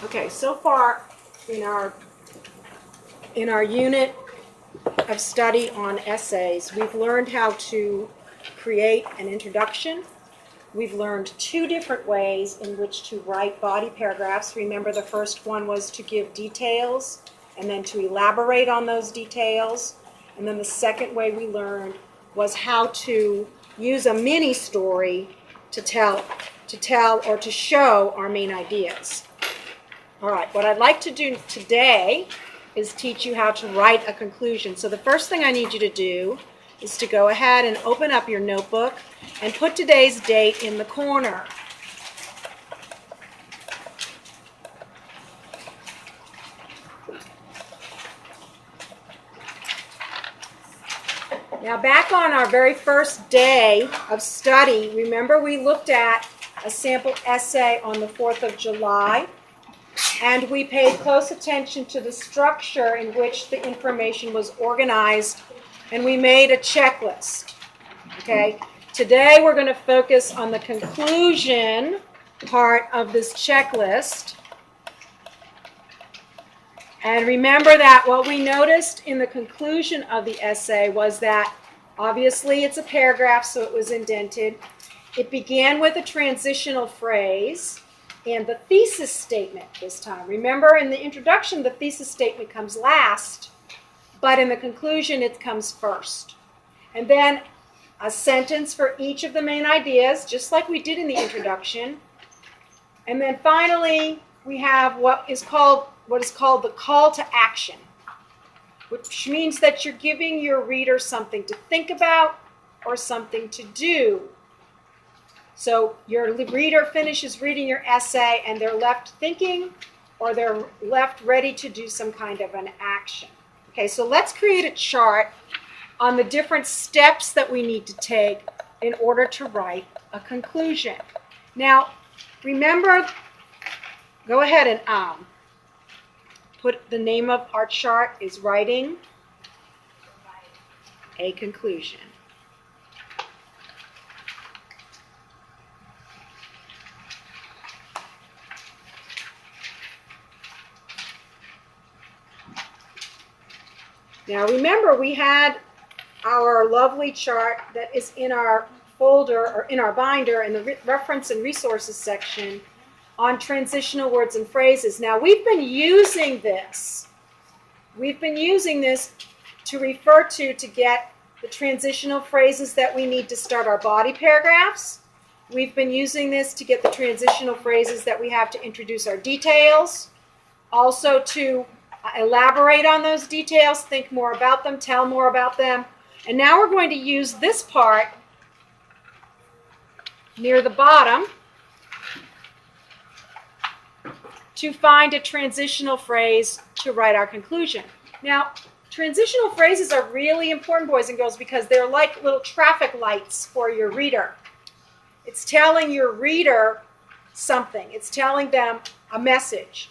Okay, so far in our unit of study on essays, we've learned how to create an introduction. We've learned two different ways in which to write body paragraphs. Remember, the first one was to give details and then to elaborate on those details. And then the second way we learned was how to use a mini story to tell or to show our main ideas. All right, what I'd like to do today is teach you how to write a conclusion. So the first thing I need you to do is to go ahead and open up your notebook and put today's date in the corner. Now, back on our very first day of study, remember we looked at a sample essay on the 4th of July, and we paid close attention to the structure in which the information was organized, and we made a checklist. Okay? Today we're going to focus on the conclusion part of this checklist. And remember that what we noticed in the conclusion of the essay was that obviously it's a paragraph, so it was indented. It began with a transitional phrase and the thesis statement this time. Remember, in the introduction, the thesis statement comes last, but in the conclusion, it comes first. And then a sentence for each of the main ideas, just like we did in the introduction. And then finally, we have what is called the call to action, which means that you're giving your reader something to think about or something to do. So your reader finishes reading your essay and they're left thinking or they're left ready to do some kind of an action. Okay, so let's create a chart on the different steps that we need to take in order to write a conclusion. Now, remember, go ahead and put the name of our chart is Writing a Conclusion. Now remember, we had our lovely chart that is in our folder or in our binder in the reference and resources section on transitional words and phrases. Now we've been using this. We've been using this to refer to get the transitional phrases that we need to start our body paragraphs. We've been using this to get the transitional phrases that we have to introduce our details. Also to elaborate on those details, think more about them, tell more about them. And now we're going to use this part near the bottom to find a transitional phrase to write our conclusion. Now, transitional phrases are really important, boys and girls, because they're like little traffic lights for your reader. It's telling your reader something. It's telling them a message.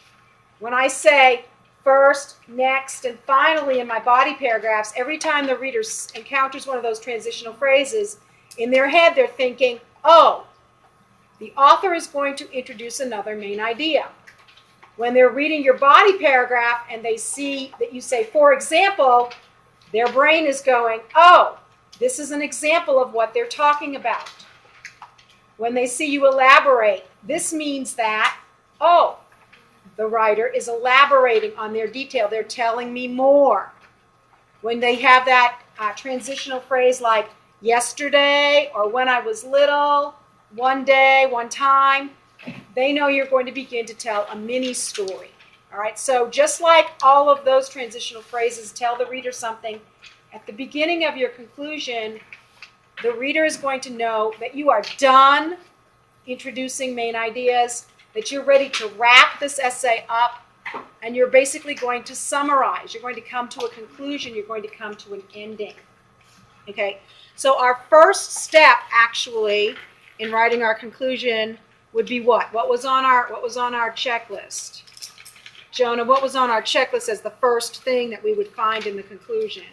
When I say first, next, and finally in my body paragraphs, every time the reader encounters one of those transitional phrases, in their head they're thinking, oh, the author is going to introduce another main idea. When they're reading your body paragraph and they see that you say, for example, their brain is going, oh, this is an example of what they're talking about. When they see you elaborate, this means that, oh, the writer is elaborating on their detail. They're telling me more. When they have that transitional phrase like yesterday or when I was little, one day, one time, they know you're going to begin to tell a mini story. All right, so just like all of those transitional phrases tell the reader something, at the beginning of your conclusion, the reader is going to know that you are done introducing main ideas, that you're ready to wrap this essay up, and you're basically going to summarize. You're going to come to a conclusion. You're going to come to an ending. Okay, so our first step, actually, in writing our conclusion would be what? What was on our checklist? Jonah, what was on our checklist as the first thing that we would find in the conclusion?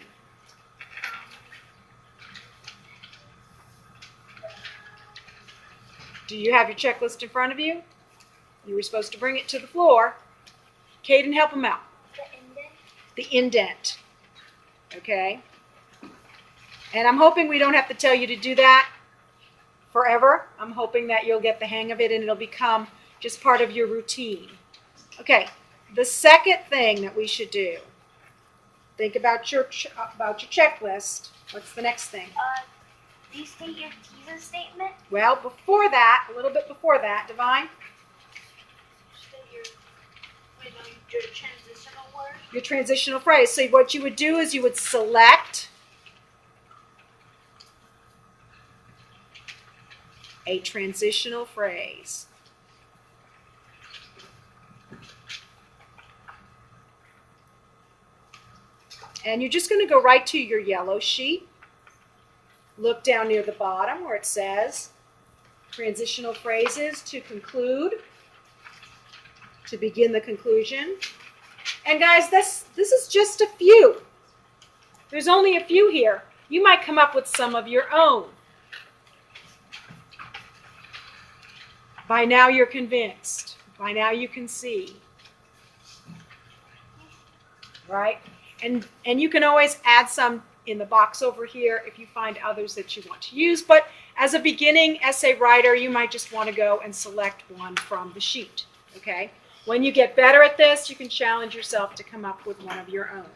Do you have your checklist in front of you? You were supposed to bring it to the floor. Caden, help him out. The indent. The indent. Okay? And I'm hoping we don't have to tell you to do that forever. I'm hoping that you'll get the hang of it and it'll become just part of your routine. Okay, the second thing that we should do, think about your checklist. What's the next thing? Do you state your thesis statement? Well, before that, a little bit before that, Divine. Your transitional word? Your transitional phrase. So what you would do is you would select a transitional phrase. And you're just going to go right to your yellow sheet. Look down near the bottom where it says transitional phrases to conclude, to begin the conclusion. And guys, this is just a few. There's only a few here. You might come up with some of your own. By now you're convinced. By now you can see. Right? And you can always add some in the box over here if you find others that you want to use. But as a beginning essay writer, you might just want to go and select one from the sheet. Okay? When you get better at this, you can challenge yourself to come up with one of your own.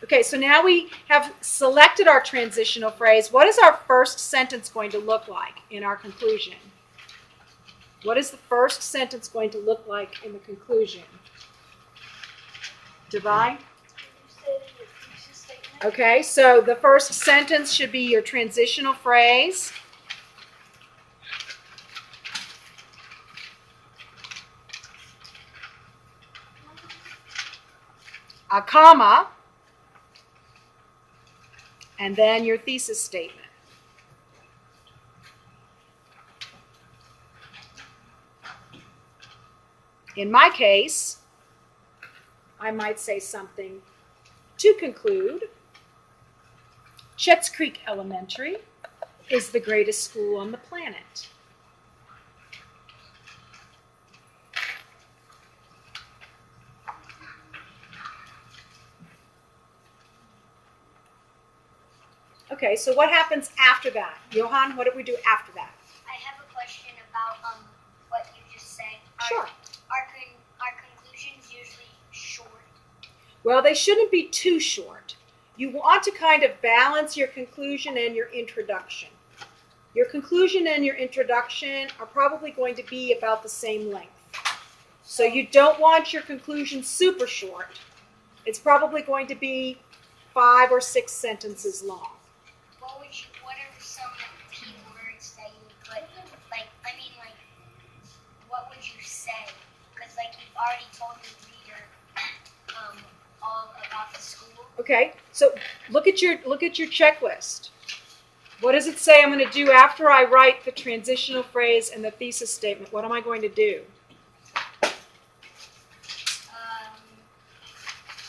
Okay, so now we have selected our transitional phrase. What is our first sentence going to look like in our conclusion? What is the first sentence going to look like in the conclusion? Divine? Okay, so the first sentence should be your transitional phrase. A comma, and then your thesis statement. In my case, I might say something to conclude. Chetts Creek Elementary is the greatest school on the planet. Okay, so what happens after that? Johan, what do we do after that? I have a question about what you just said. Sure. Are conclusions usually short? Well, they shouldn't be too short. You want to kind of balance your conclusion and your introduction. Your conclusion and your introduction are probably going to be about the same length. So you don't want your conclusion super short. It's probably going to be 5 or 6 sentences long. What are some key words that you would put? What would you say? Because you've already told the reader all about the school. Okay, so look at your checklist. What does it say I'm going to do after I write the transitional phrase and the thesis statement? What am I going to do?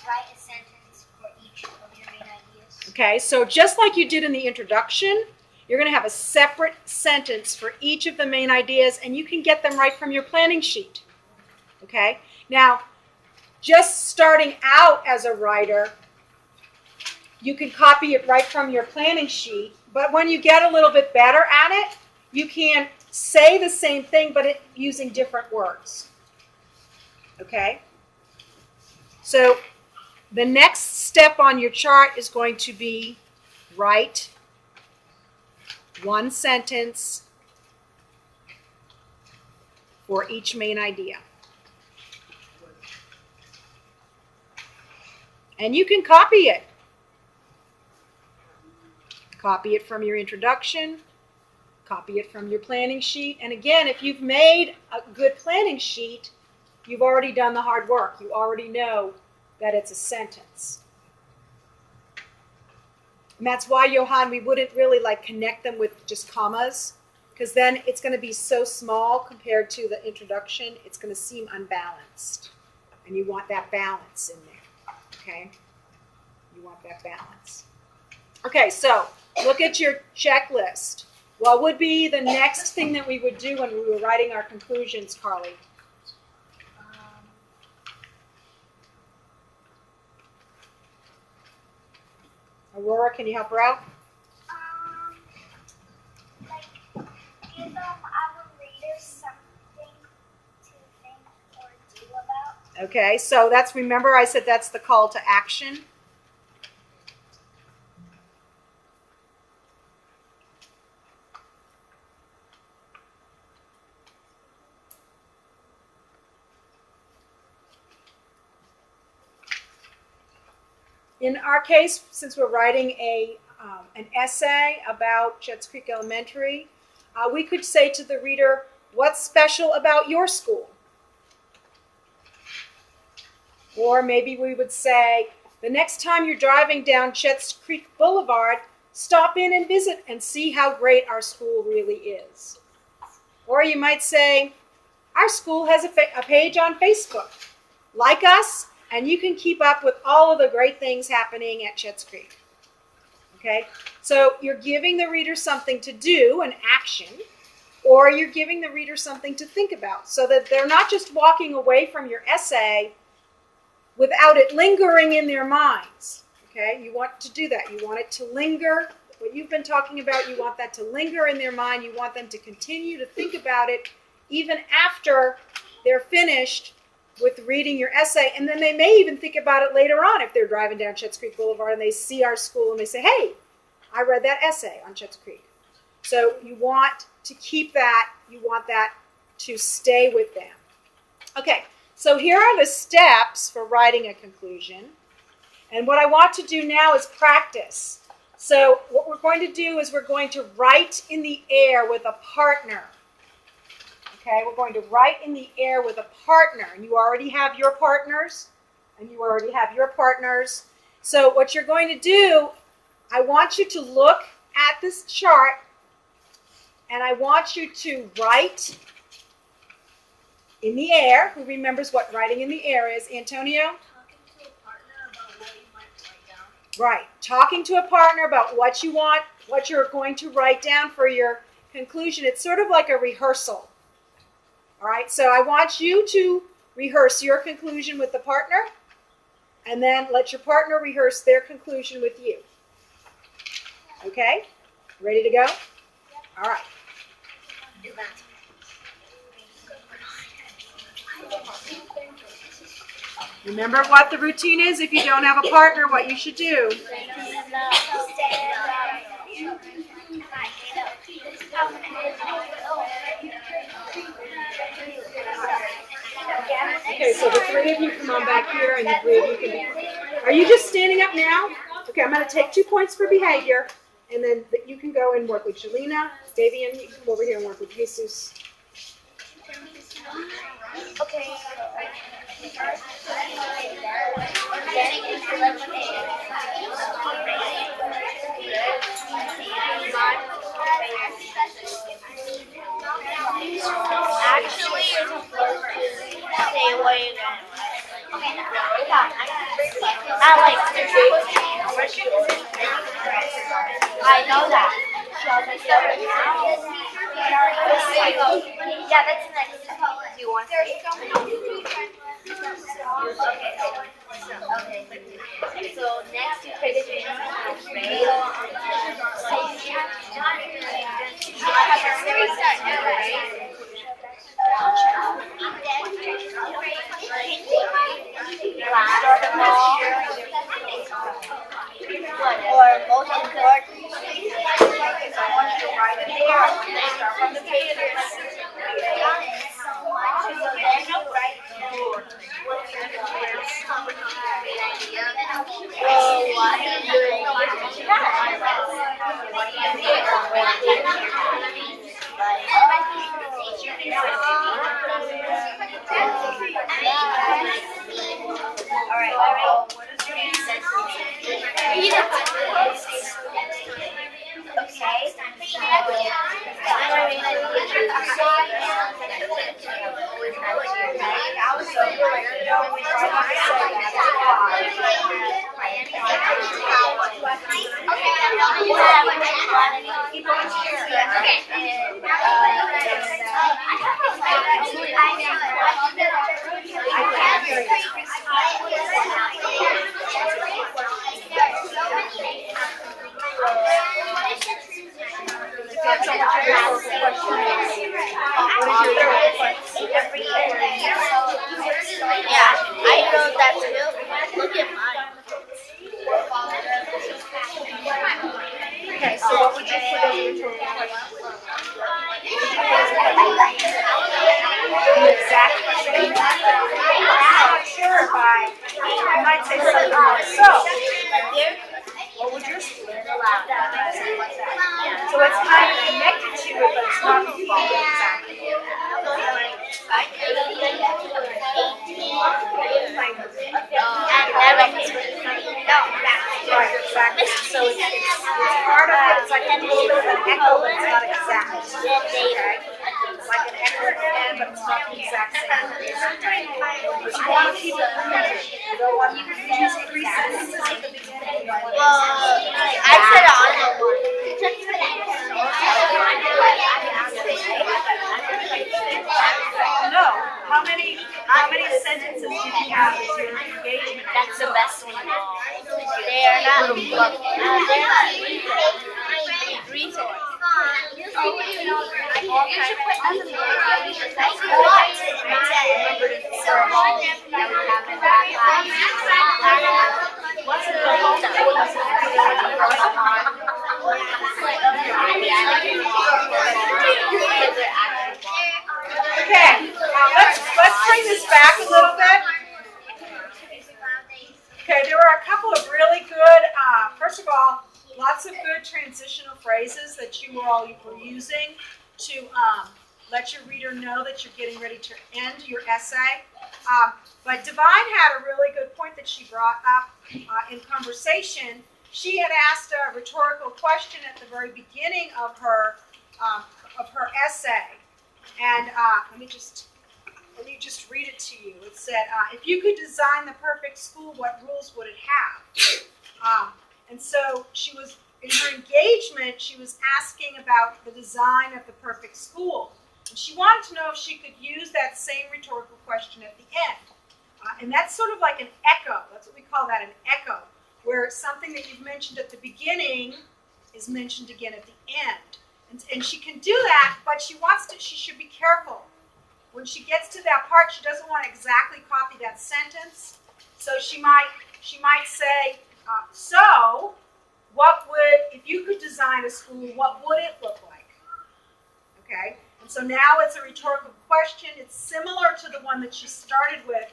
Write a sentence for each of your main ideas. Okay, so just like you did in the introduction, you're going to have a separate sentence for each of the main ideas, and you can get them right from your planning sheet. Okay, now, just starting out as a writer, you can copy it right from your planning sheet, but when you get a little bit better at it, you can say the same thing, but using different words. Okay? So the next step on your chart is going to be write one sentence for each main idea. And you can copy it. Copy it from your introduction, copy it from your planning sheet. And again, if you've made a good planning sheet, you've already done the hard work. You already know that it's a sentence. And that's why, Johan, we wouldn't really connect them with just commas, because then it's going to be so small compared to the introduction, it's going to seem unbalanced. And you want that balance in there, okay? You want that balance. Okay, so look at your checklist. What would be the next thing that we would do when we were writing our conclusions, Carly? Aurora, can you help her out? Like give our readers something to think or do about. Okay, so that's, remember I said that's the call to action. In our case, since we're writing an essay about Shetts Creek Elementary, we could say to the reader, what's special about your school? Or maybe we would say, the next time you're driving down Shetts Creek Boulevard, stop in and visit and see how great our school really is. Or you might say, our school has a page on Facebook. Like us, and you can keep up with all of the great things happening at Shetts Creek. Okay, so you're giving the reader something to do, an action, or you're giving the reader something to think about, so that they're not just walking away from your essay without it lingering in their minds. Okay, you want to do that. You want it to linger. What you've been talking about, you want that to linger in their mind. You want them to continue to think about it even after they're finished with reading your essay, and then they may even think about it later on if they're driving down Shetts Creek Boulevard and they see our school and they say, hey, I read that essay on Shetts Creek. So you want to keep that, you want that to stay with them. Okay, so here are the steps for writing a conclusion. And what I want to do now is practice. So what we're going to do is we're going to write in the air with a partner. Okay, we're going to write in the air with a partner. And you already have your partners. So what you're going to do, I want you to look at this chart, and I want you to write in the air. Who remembers what writing in the air is? Antonio? Talking to a partner about what you might write down. Right. Talking to a partner about what you want, what you're going to write down for your conclusion. It's sort of like a rehearsal. All right, so I want you to rehearse your conclusion with the partner, and then let your partner rehearse their conclusion with you. Okay? Ready to go? All right. Remember what the routine is if you don't have a partner, what you should do. Okay, so the three of you come on back here, and the three of you can be. Are you just standing up now? Okay, I'm going to take 2 points for behavior, and then you can go and work with Jelena. Davian, you can come over here and work with Jesus. Okay. Actually, you're supposed to say what you're gonna write. I know that. Yeah, that's next. Do you want to say? Okay. So next you pick or most important. I want you to write it there. Start from the pages. So then you write what's your Yeah, I wrote that too. Look at mine. Okay, so what would you put as your rhetorical question? The exact same. I'm not sure if I might say something like so. What would your student allow? So it's kind of connected to it, but it's not following exactly. Right, exactly. So it's part of it. It's like a little bit of an echo, but it's not exact. Okay? It's like an echo at the end, but it's not the exact same. But you want to keep it limited. You don't want to use 3 sentences at the beginning. Well, I said on the one. No. How many sentences did you have as your engagement? That's the best one of all. They are not they're not resource. You should put on the What's the Okay, let's bring this back a little bit. Okay, there were a couple of really good, first of all, lots of good transitional phrases that you all were using to let your reader know that you're getting ready to end your essay. But Divine had a really good point that she brought up in conversation. She had asked a rhetorical question at the very beginning of her essay, and let me just read it to you. It said, if you could design the perfect school, what rules would it have? And so she was, in her engagement, she was asking about the design of the perfect school. And she wanted to know if she could use that same rhetorical question at the end. And that's sort of like an echo. That's what we call that, an echo, where something that you've mentioned at the beginning is mentioned again at the end. And she can do that, but she should be careful. When she gets to that part, she doesn't want to exactly copy that sentence. So she might say, so what would, if you could design a school, what would it look like? Okay? And so now it's a rhetorical question. It's similar to the one that she started with,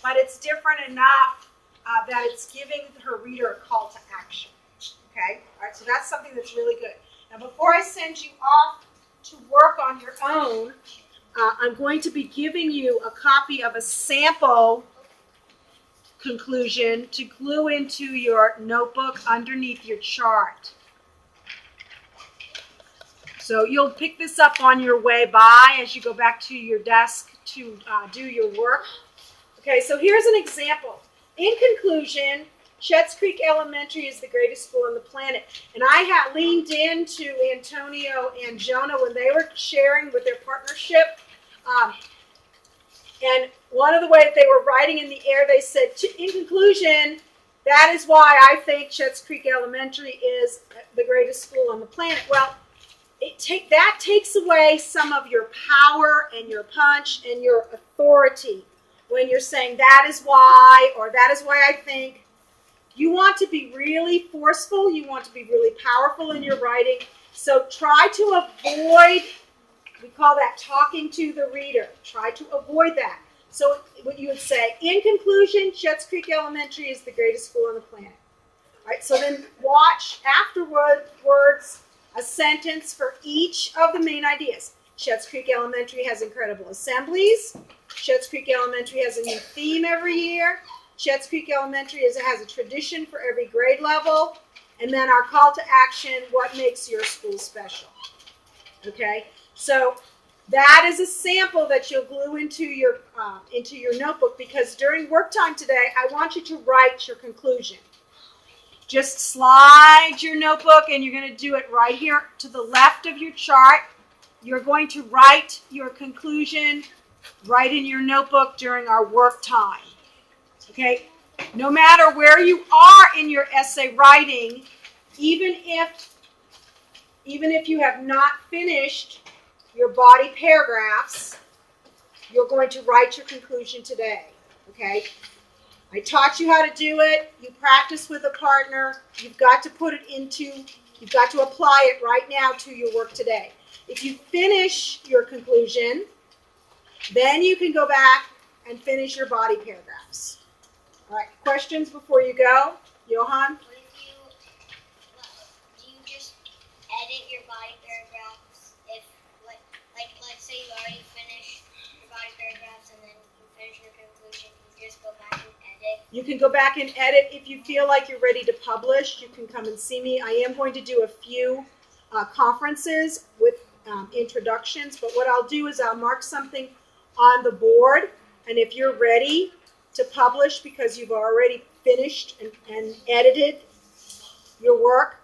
but it's different enough that it's giving her reader a call to action. Okay? All right, so that's something that's really good. Now, before I send you off to work on your own, I'm going to be giving you a copy of a sample conclusion to glue into your notebook underneath your chart. So you'll pick this up on your way by as you go back to your desk to do your work. Okay, so here's an example. In conclusion, Shetts Creek Elementary is the greatest school on the planet. And I had leaned into Antonio and Jonah when they were sharing with their partnership. And one of the ways they were writing in the air, they said, in conclusion, that is why I think Shetts Creek Elementary is the greatest school on the planet. Well, that takes away some of your power and your punch and your authority when you're saying that is why, or that is why I think. You want to be really forceful. You want to be really powerful in your writing. So try to avoid, we call that talking to the reader. Try to avoid that. So what you would say, in conclusion, Shetts Creek Elementary is the greatest school on the planet. All right, so then watch afterwards a sentence for each of the main ideas. Shetts Creek Elementary has incredible assemblies. Shetts Creek Elementary has a new theme every year. Shetts Creek Elementary has a tradition for every grade level. And then our call to action, what makes your school special? Okay, so that is a sample that you'll glue into your notebook, because during work time today, I want you to write your conclusion. Just slide your notebook, and you're going to do it right here to the left of your chart. You're going to write your conclusion right in your notebook during our work time. Okay? No matter where you are in your essay writing, even if you have not finished your body paragraphs, you're going to write your conclusion today, okay? I taught you how to do it. You practice with a partner. You've got to you've got to apply it right now to your work today. If you finish your conclusion, then you can go back and finish your body paragraphs. All right, questions before you go? Johan? What if do you just edit your body paragraphs if, like let's say you already finished your body paragraphs and then you finish your conclusion, you just go back and edit? You can go back and edit. If you feel like you're ready to publish, you can come and see me. I am going to do a few conferences with introductions, but what I'll do is I'll mark something on the board, and if you're ready to publish because you've already finished and edited your work,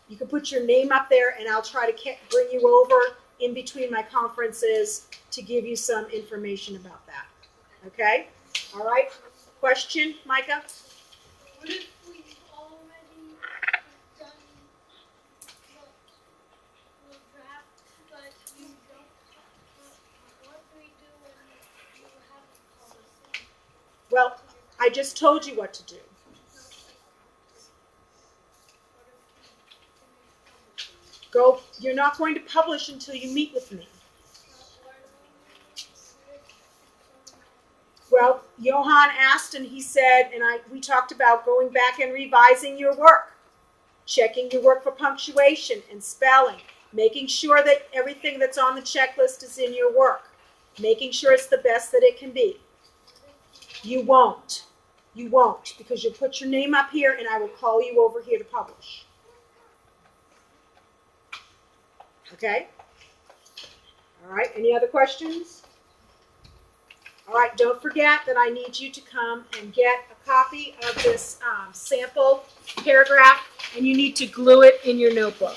you can put your name up there, and I'll try to bring you over in between my conferences to give you some information about that. Okay? All right? Question, Micah? What if we've already done the draft, but you don't? What do we do when you haven't published? Well, I just told you what to do. Go. You're not going to publish until you meet with me. Well, Johan asked and he said, and we talked about going back and revising your work, checking your work for punctuation and spelling, making sure that everything that's on the checklist is in your work, making sure it's the best that it can be. You won't. You won't, because you'll put your name up here and I will call you over here to publish. Okay? All right, any other questions? All right, don't forget that I need you to come and get a copy of this sample paragraph, and you need to glue it in your notebook.